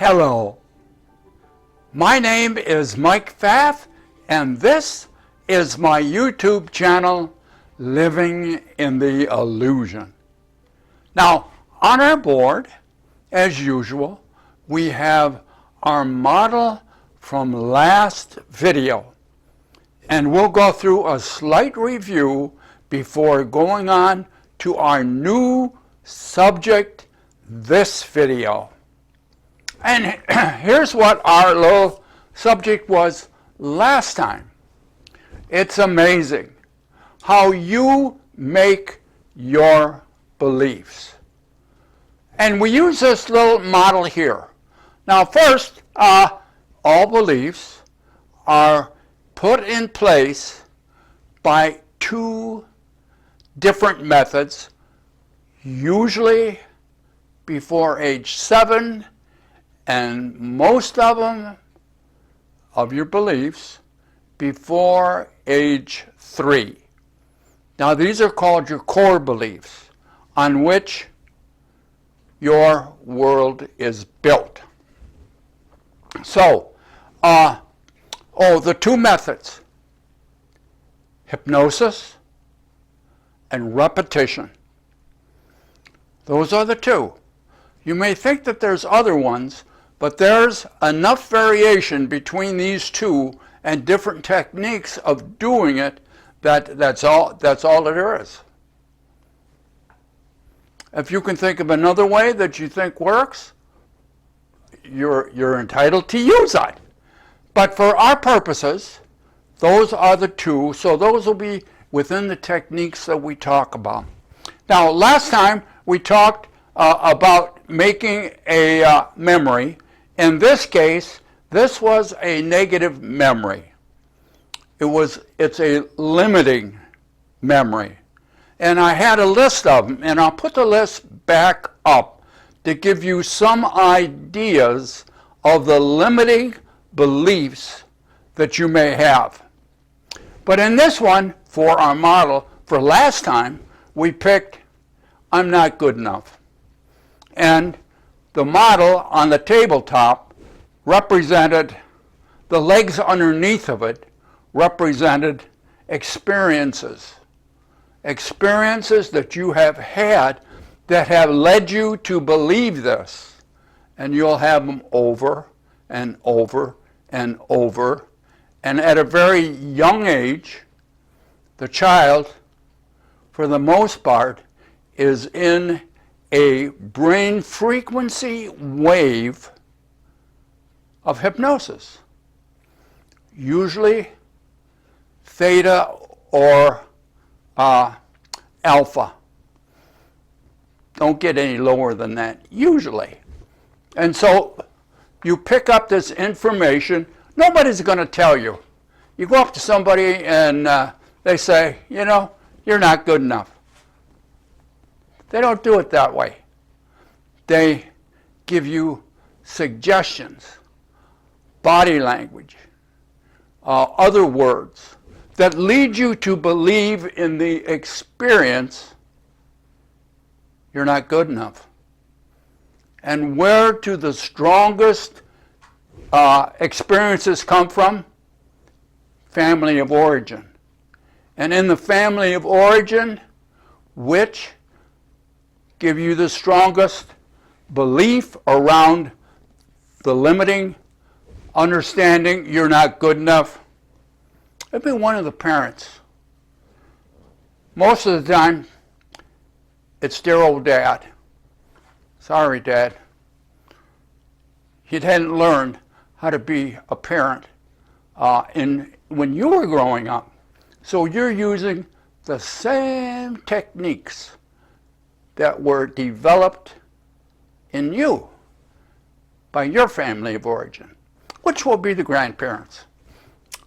Hello, my name is Mike Pfaff, and this is my YouTube channel, Living in the Illusion. Now, on our board, as usual, we have our model from last video, and we'll go through a slight review before going on to our new subject this video. And here's what our little subject was last time. It's amazing how you make your beliefs. And we use this little model here. Now first, all beliefs are put in place by two different methods, usually before age 7, and most of them, of your beliefs, before age 3. Now these are called your core beliefs on which your world is built. So, the two methods, hypnosis and repetition. Those are the two. You may think that there's other ones, but there's enough variation between these two and different techniques of doing it that's all there is. If you can think of another way that you think works, you're entitled to use that. But for our purposes, those are the two, so those will be within the techniques that we talk about. Now, last time we talked about making a memory. In this case, this was a negative memory. It's a limiting memory. And I had a list of them, and I'll put the list back up to give you some ideas of the limiting beliefs that you may have. But in this one, for our model, for last time, we picked, I'm not good enough. And the model on the tabletop represented, the legs underneath of it represented experiences. Experiences that you have had that have led you to believe this. And you'll have them over and over and over. And at a very young age, the child, for the most part, is in a brain frequency wave of hypnosis, usually theta or alpha. Don't get any lower than that, usually. And so you pick up this information. Nobody's going to tell you. You go up to somebody and they say, you know, you're not good enough. They don't do it that way. They give you suggestions, body language, other words that lead you to believe in the experience you're not good enough. And where do the strongest experiences come from? Family of origin. And in the family of origin, which give you the strongest belief around the limiting understanding you're not good enough? It'd be one of the parents. Most of the time, it's their old dad. Sorry, Dad. You hadn't learned how to be a parent when you were growing up. So you're using the same techniques that were developed in you by your family of origin, which will be the grandparents.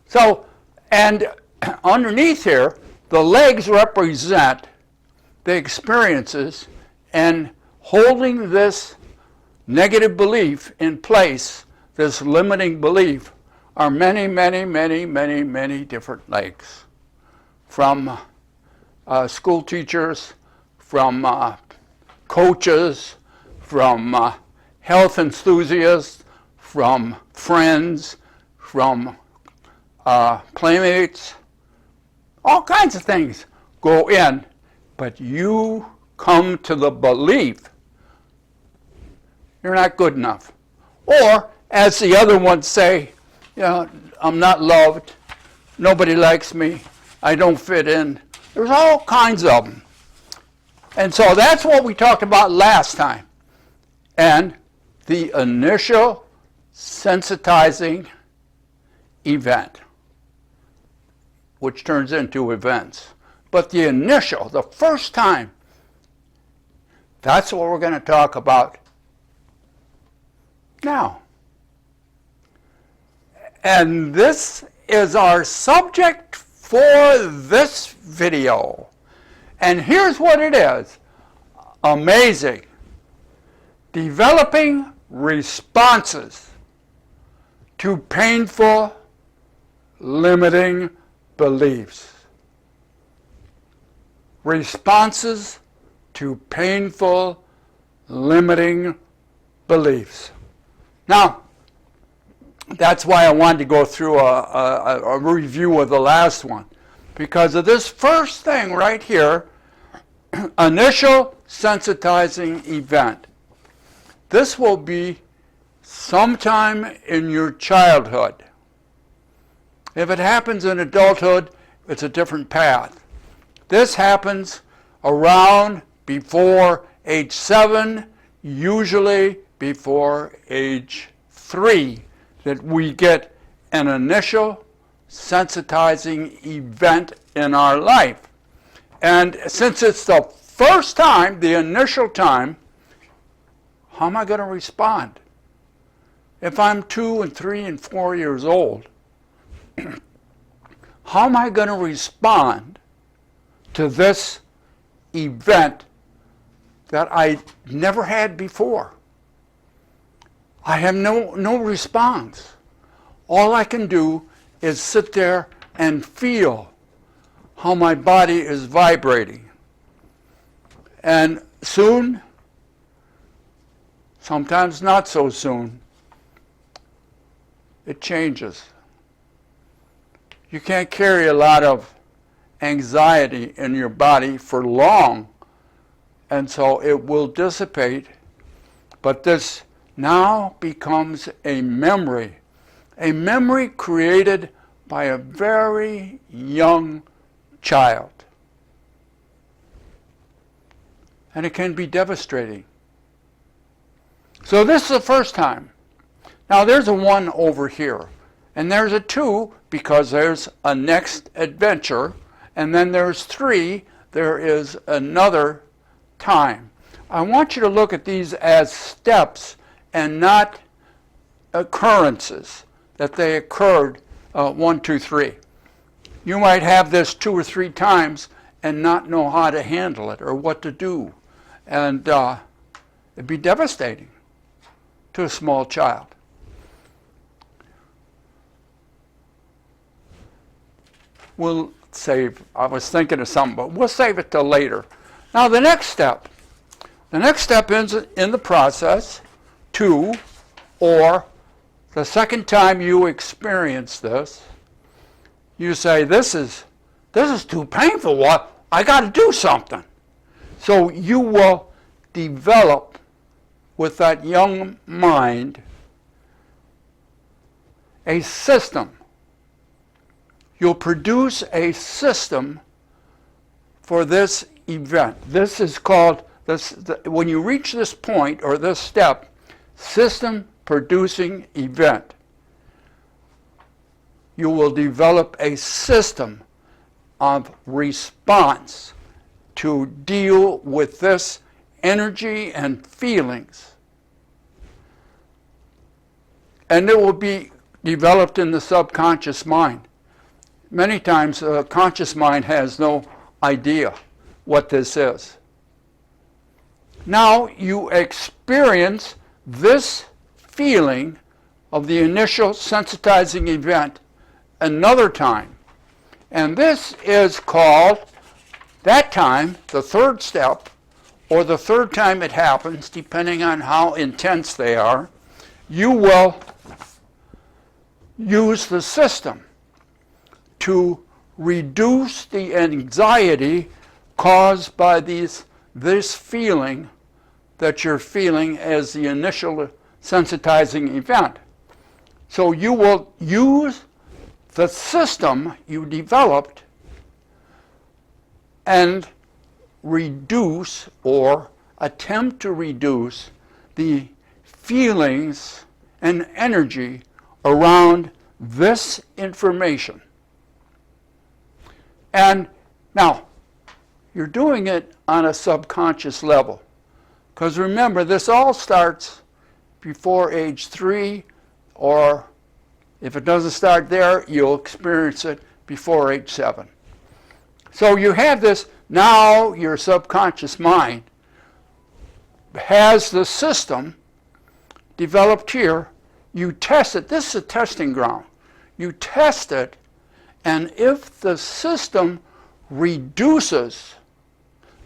So, and underneath here, the legs represent the experiences, and holding this negative belief in place, this limiting belief, are many, many, many, many, many different legs. From school teachers, from coaches, from health enthusiasts, from friends, from playmates, all kinds of things go in, but you come to the belief you're not good enough. Or, as the other ones say, you know, I'm not loved, nobody likes me, I don't fit in. There's all kinds of them. And so that's what we talked about last time. And the initial sensitizing event, which turns into events. But the initial, the first time, that's what we're going to talk about now. And this is our subject for this video. And here's what it is. Amazing. Developing responses to painful, limiting beliefs. Responses to painful, limiting beliefs. Now, that's why I wanted to go through a review of the last one. Because of this first thing right here, initial sensitizing event. This will be sometime in your childhood. If it happens in adulthood, it's a different path. This happens around before age 7, usually before age 3, that we get an initial sensitizing event in our life. And since it's the first time, the initial time, how am I going to respond? If I'm 2 and 3 and 4 years old, how am I going to respond to this event that I never had before? I have no response. All I can do is sit there and feel how my body is vibrating. And soon, sometimes not so soon, it changes. You can't carry a lot of anxiety in your body for long, and so it will dissipate. But this now becomes a memory created by a very young child. And it can be devastating. So this is the first time. Now there's a 1 over here, and there's a 2 because there's a next adventure, and then there's 3, there is another time. I want you to look at these as steps and not occurrences, that they occurred 1, 2, 3. You might have this 2 or 3 times and not know how to handle it or what to do. And it'd be devastating to a small child. We'll save, I was thinking of something, but we'll save it till later. Now the next step is in the process, 2, or the second time you experience this, you say, this is too painful. What? I got to do something. So you will develop with that young mind a system. You'll produce a system for this event. This is called, when you reach this point or this step, system producing event. You will develop a system of response to deal with this energy and feelings. And it will be developed in the subconscious mind. Many times the conscious mind has no idea what this is. Now you experience this feeling of the initial sensitizing event another time. And this is called, that time, the third step, or the third time it happens, depending on how intense they are, you will use the system to reduce the anxiety caused by this feeling that you're feeling as the initial sensitizing event. So you will use the system you developed and reduce or attempt to reduce the feelings and energy around this information. And now, you're doing it on a subconscious level. Because remember, this all starts before age 3, or if it doesn't start there, you'll experience it before age 7. So you have this, now your subconscious mind has the system developed here. You test it. This is a testing ground. You test it, and if the system reduces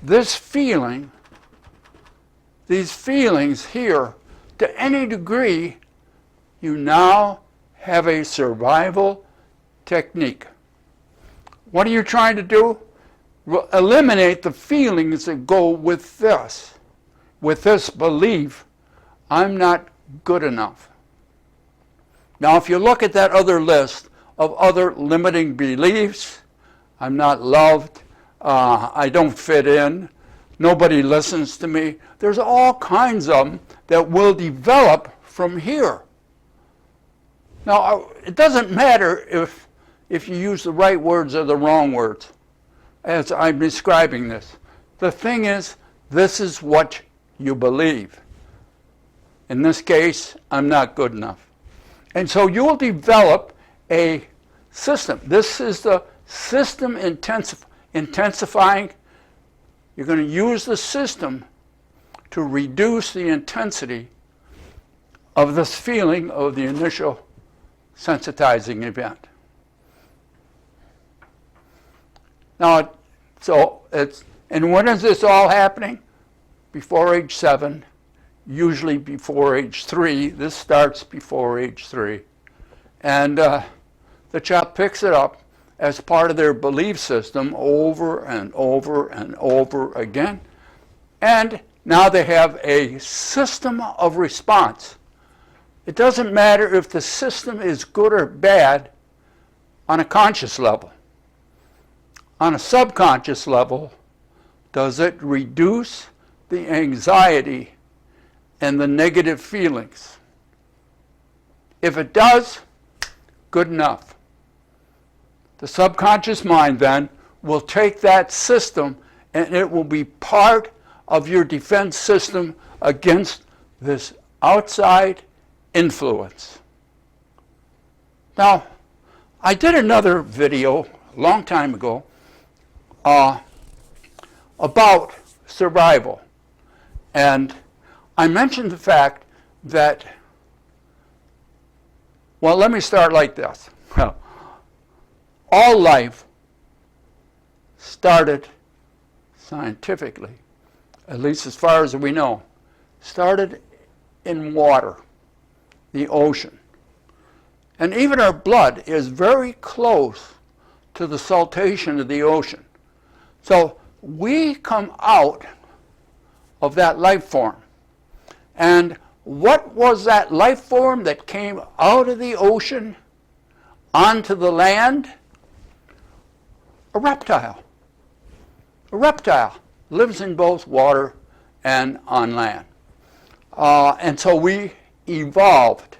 this feeling, these feelings here, to any degree, you now have a survival technique. What are you trying to do? Eliminate the feelings that go with this belief, I'm not good enough. Now, if you look at that other list of other limiting beliefs, I'm not loved, I don't fit in, nobody listens to me, there's all kinds of them that will develop from here. Now, it doesn't matter if you use the right words or the wrong words as I'm describing this. The thing is, this is what you believe. In this case, I'm not good enough. And so you'll develop a system. This is the system intensifying. You're going to use the system to reduce the intensity of this feeling of the initial sensitizing event. Now, and when is this all happening? Before age 7, usually before age 3. This starts before age 3. And the child picks it up as part of their belief system over and over and over again. And now they have a system of response. It doesn't matter if the system is good or bad on a conscious level. On a subconscious level, does it reduce the anxiety and the negative feelings? If it does, good enough. The subconscious mind then will take that system and it will be part of your defense system against this outside influence. Now, I did another video a long time ago about survival. And I mentioned the fact that, well, let me start like this. All life started scientifically, at least as far as we know, started in water, the ocean. And even our blood is very close to the saltation of the ocean. So we come out of that life form. And what was that life form that came out of the ocean onto the land? A reptile. A reptile lives in both water and on land. And so we evolved.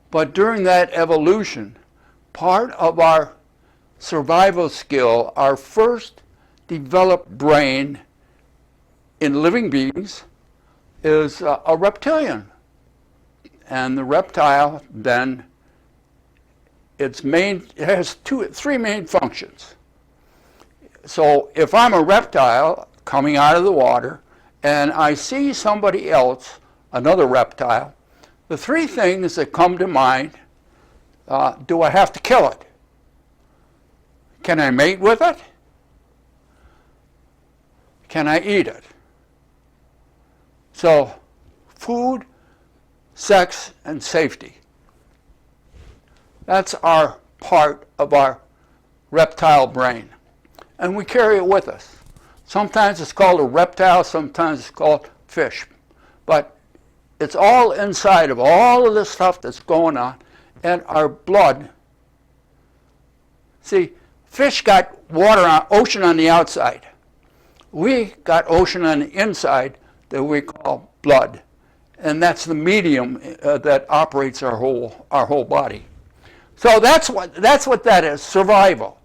But during that evolution, part of our survival skill, our first developed brain in living beings, is a reptilian. And the reptile then, it has three main functions. So if I'm a reptile coming out of the water and I see somebody else, another reptile, the three things that come to mind, do I have to kill it? Can I mate with it? Can I eat it? So, food, sex, and safety. That's our part of our reptile brain. And we carry it with us. Sometimes it's called a reptile, sometimes it's called fish. But it's all inside of all of this stuff that's going on. And our blood, see, fish got water, ocean on the outside. We got ocean on the inside that we call blood. And that's the medium that operates our whole body. So that's what that is, survival.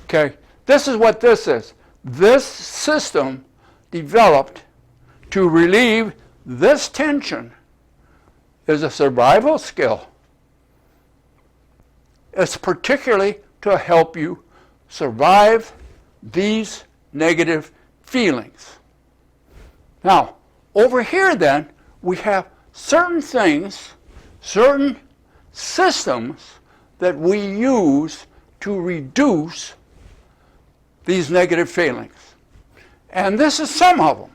Okay, this is what this is. This system developed to relieve this tension is a survival skill. It's particularly to help you survive these negative feelings. Now, over here then, we have certain things, certain systems that we use to reduce these negative feelings. And this is some of them.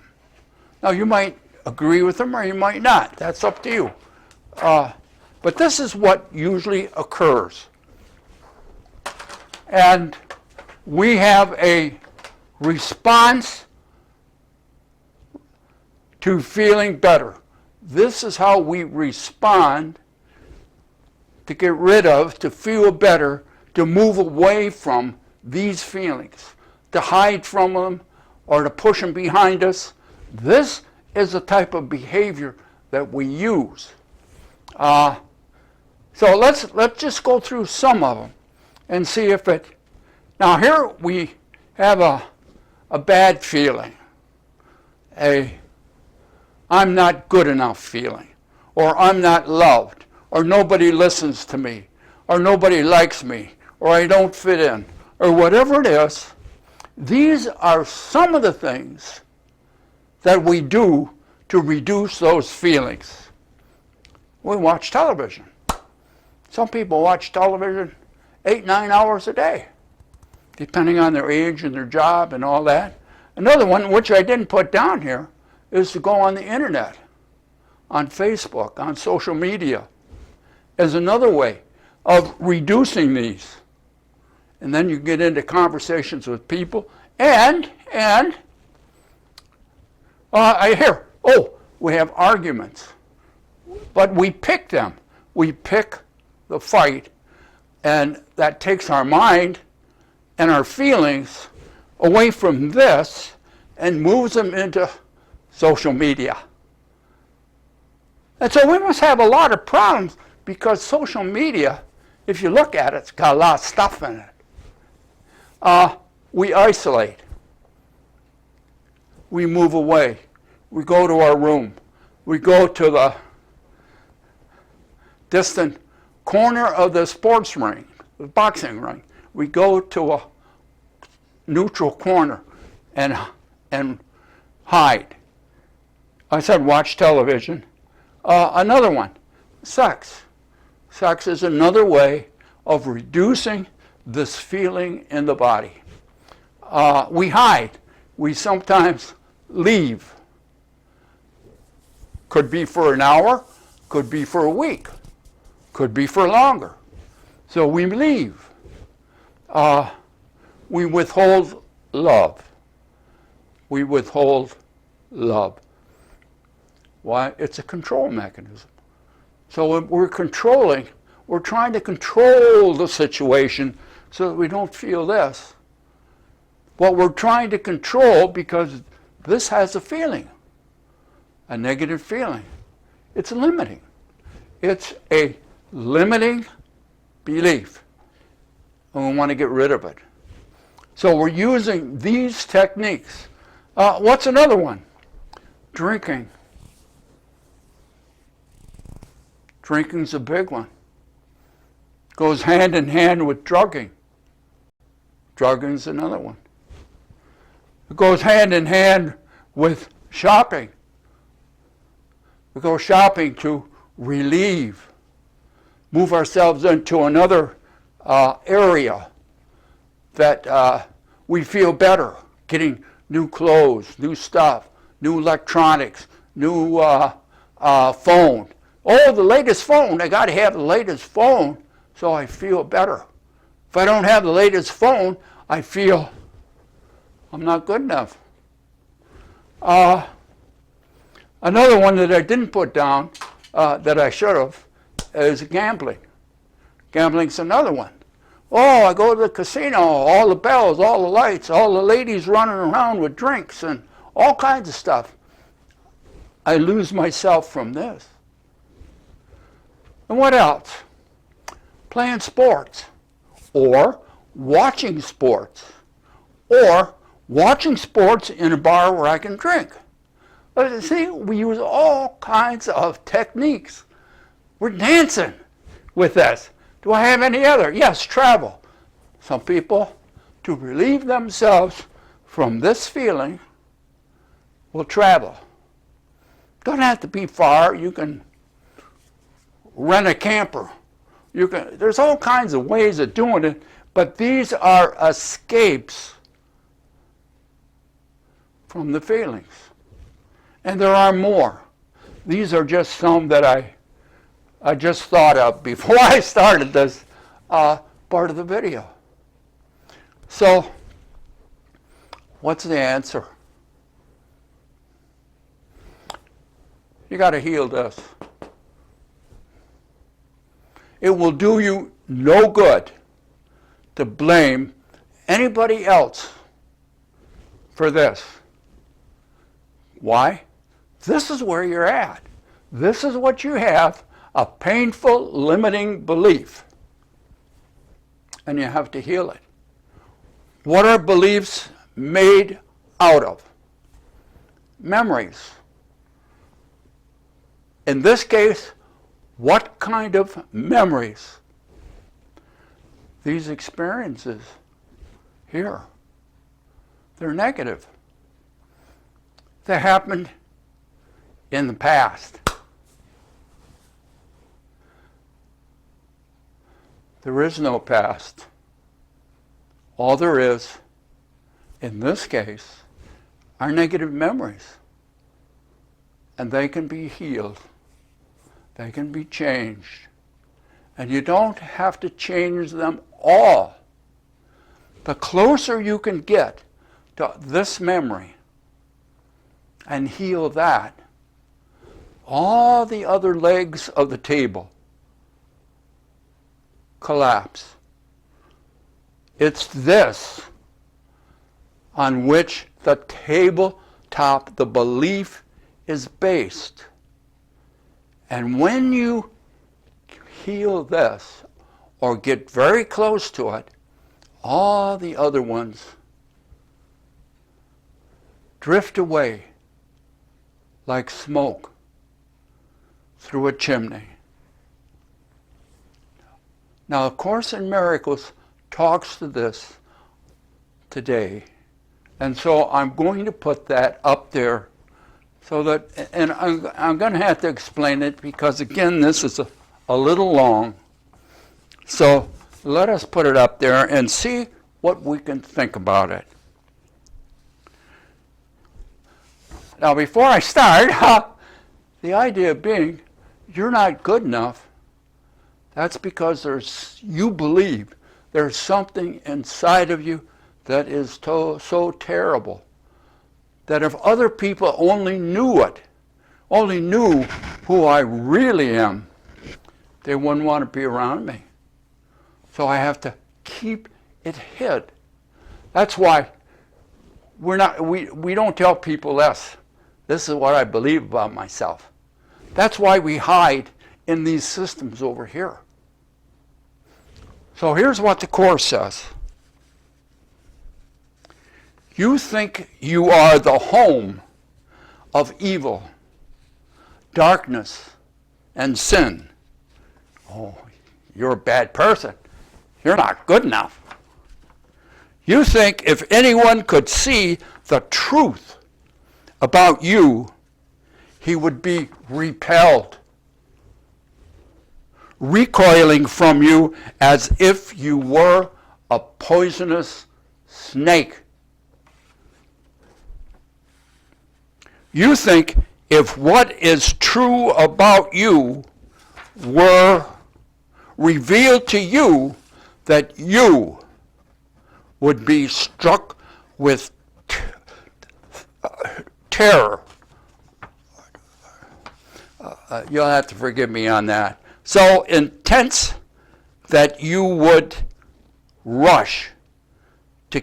Now, you might agree with them or you might not. That's up to you. But this is what usually occurs. And we have a response to feeling better. This is how we respond to get rid of, to feel better, to move away from these feelings, to hide from them or to push them behind us. This is a type of behavior that we use. So let's just go through some of them and see if it. Now here we have a bad feeling, I'm not good enough feeling, or I'm not loved, or nobody listens to me, or nobody likes me, or I don't fit in, or whatever it is. These are some of the things that we do to reduce those feelings. We watch television. Some people watch television 8-9 hours a day, depending on their age and their job and all that. Another one, which I didn't put down here, is to go on the internet, on Facebook, on social media, as another way of reducing these. And then you get into conversations with people, and we have arguments. But we pick them. We pick the fight, and that takes our mind and our feelings away from this and moves them into social media. And so we must have a lot of problems because social media, if you look at it, it's got a lot of stuff in it. We isolate. We move away. We go to our room. We go to the distant corner of the sports ring, the boxing ring. We go to a neutral corner and hide. I said watch television. Another one, sex. Sex is another way of reducing this feeling in the body. We hide. We sometimes leave. Could be for an hour, could be for a week, could be for longer. So we leave. We withhold love. We withhold love. Why? It's a control mechanism. So we're controlling, we're trying to control the situation so that we don't feel this. What we're trying to control because this has a feeling, a negative feeling. It's limiting. It's a limiting belief, and we want to get rid of it. So we're using these techniques. What's another one? Drinking. Drinking's a big one. Goes hand in hand with drugging. Drugging's another one. It goes hand in hand with shopping. We go shopping to relieve, move ourselves into another area that we feel better, getting new clothes, new stuff, new electronics, new phone. Oh, the latest phone, I got to have the latest phone so I feel better. If I don't have the latest phone, I feel I'm not good enough. Another one that I didn't put down that I should have is gambling. Gambling's another one. Oh, I go to the casino, all the bells, all the lights, all the ladies running around with drinks and all kinds of stuff. I lose myself from this. And what else? Playing sports, or watching sports, or watching sports in a bar where I can drink. But see, we use all kinds of techniques. We're dancing with this. Do I have any other? Yes, travel. Some people, to relieve themselves from this feeling, will travel. Don't have to be far. You can rent a camper. There's all kinds of ways of doing it, but these are escapes from the feelings. And there are more. These are just some that I just thought of before I started this part of the video. So, what's the answer? You got to heal this. It will do you no good to blame anybody else for this. Why? This is where you're at. This is what you have, a painful, limiting belief. And you have to heal it. What are beliefs made out of? Memories. In this case, what kind of memories? These experiences here, they're negative. They happened in the past. There is no past. All there is, in this case, are negative memories. And they can be healed. They can be changed. And you don't have to change them all. The closer you can get to this memory and heal that, all the other legs of the table collapse. It's this on which the tabletop, the belief, is based. And when you heal this, or get very close to it, all the other ones drift away like smoke through a chimney. Now, A Course in Miracles talks to this today. And so I'm going to put that up there so that, and I'm going to have to explain it because, again, this is a little long. So let us put it up there and see what we can think about it. Now, before I start, the idea being, you're not good enough. That's because you believe there's something inside of you that is so terrible that if other people only knew it, only knew who I really am, they wouldn't want to be around me. So I have to keep it hid. That's why we don't tell people this. This is what I believe about myself. That's why we hide in these systems over here. So here's what the Course says. You think you are the home of evil, darkness, and sin. Oh, you're a bad person. You're not good enough. You think if anyone could see the truth about you, he would be repelled, recoiling from you as if you were a poisonous snake. You think if what is true about you were revealed to you that you would be struck with terror. You'll have to forgive me on that. So intense that you would rush to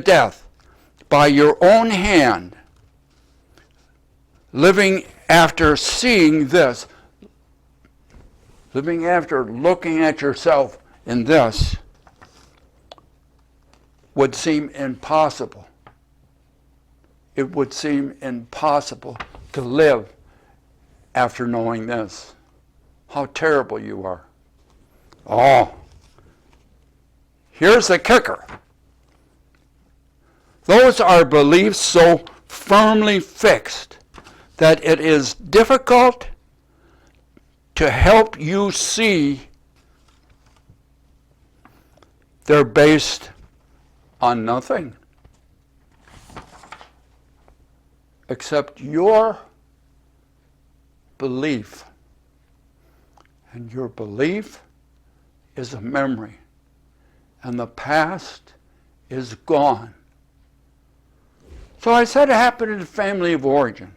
death by your own hand, living after seeing this, living after looking at yourself in this, would seem impossible. It would seem impossible to live after knowing this. How terrible you are. Oh, here's the kicker. Those are beliefs so firmly fixed that it is difficult to help you see they're based on nothing except your belief. And your belief is a memory. And the past is gone. So I said it happened in the family of origin.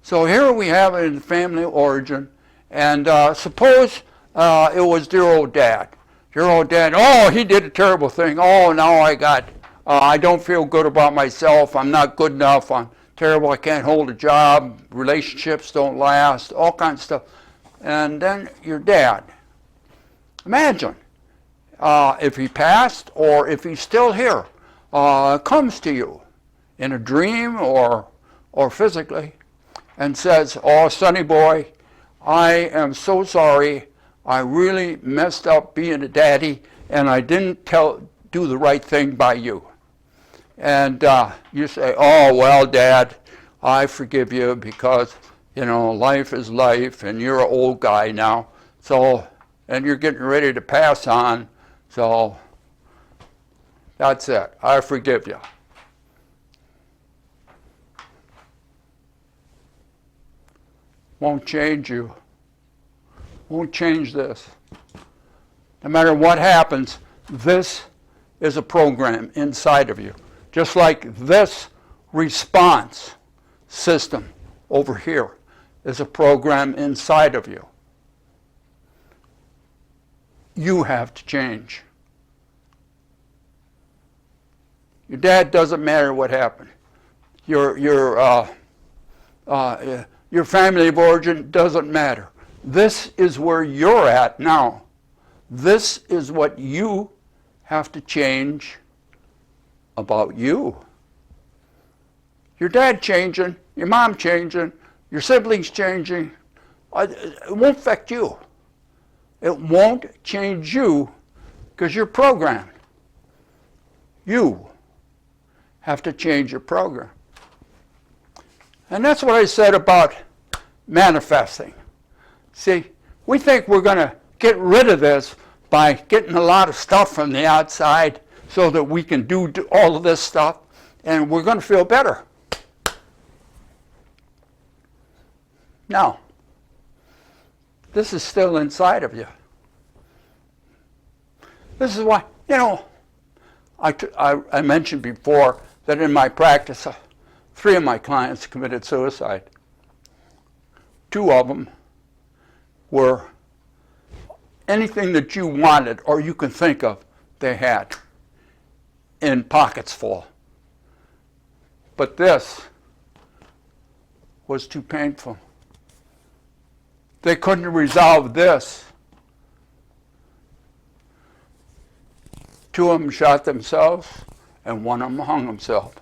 So here we have it in the family of origin. And suppose it was dear old dad. Dear old dad, oh, he did a terrible thing. Oh, now I don't feel good about myself. I'm not good enough. I'm terrible. I can't hold a job. Relationships don't last. All kinds of stuff. And then your dad. Imagine if he passed or if he's still here, comes to you in a dream or physically and says, oh, sonny boy, I am so sorry. I really messed up being a daddy and I didn't do the right thing by you. And you say, oh, well, Dad, I forgive you because, you know, life is life and you're an old guy now. So, and you're getting ready to pass on. So that's it. I forgive you. Won't change you. Won't change this. No matter what happens, this is a program inside of you. Just like this response system over here is a program inside of you. You have to change. Your dad doesn't matter what happened. Your family of origin doesn't matter. This is where you're at now. This is what you have to change about you. Your dad changing, your mom changing, your siblings changing, it won't affect you. It won't change you because you're programmed. You have to change your program. And that's what I said about manifesting. See, we think we're going to get rid of this by getting a lot of stuff from the outside so that we can do all of this stuff and we're going to feel better. No. This is still inside of you. This is why, you know, I mentioned before that in my practice, 3 of my clients committed suicide. 2 of them were anything that you wanted or you can think of, they had in pockets full. But this was too painful. They couldn't resolve this. 2 of them shot themselves and 1 of them hung himself.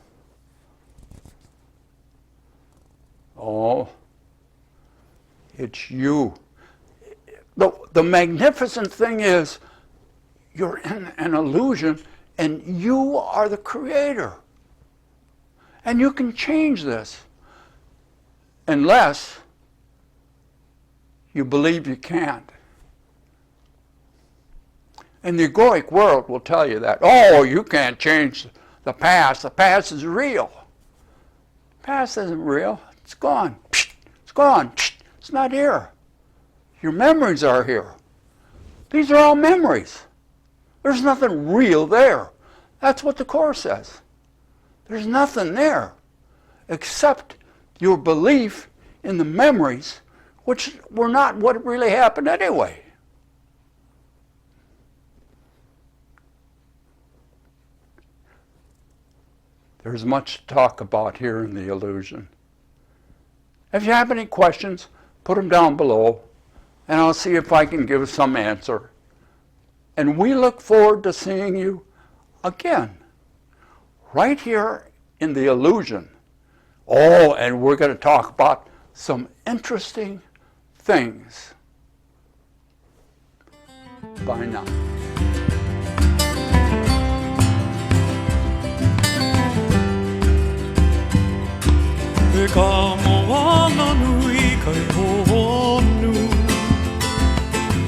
Oh, it's you. The magnificent thing is you're in an illusion and you are the creator. And you can change this unless you believe you can't. And the egoic world will tell you that. Oh, you can't change the past. The past is real. The past isn't real. It's gone. It's gone. It's not here. Your memories are here. These are all memories. There's nothing real there. That's what the Course says. There's nothing there except your belief in the memories, which were not what really happened anyway. There's much to talk about here in the illusion. If you have any questions, put them down below, and I'll see if I can give some answer. And we look forward to seeing you again, right here in the illusion. Oh, and we're going to talk about some interesting things. Bye now. E ka moana nui kai honu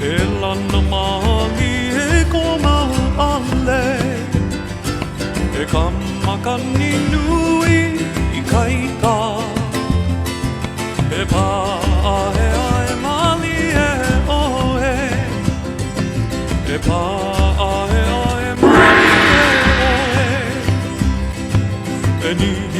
E lana mahi e ko mau ale E ka makani nui I kai ka E pā ahe ae mali e oe E pā ahe ae mali e oe E ni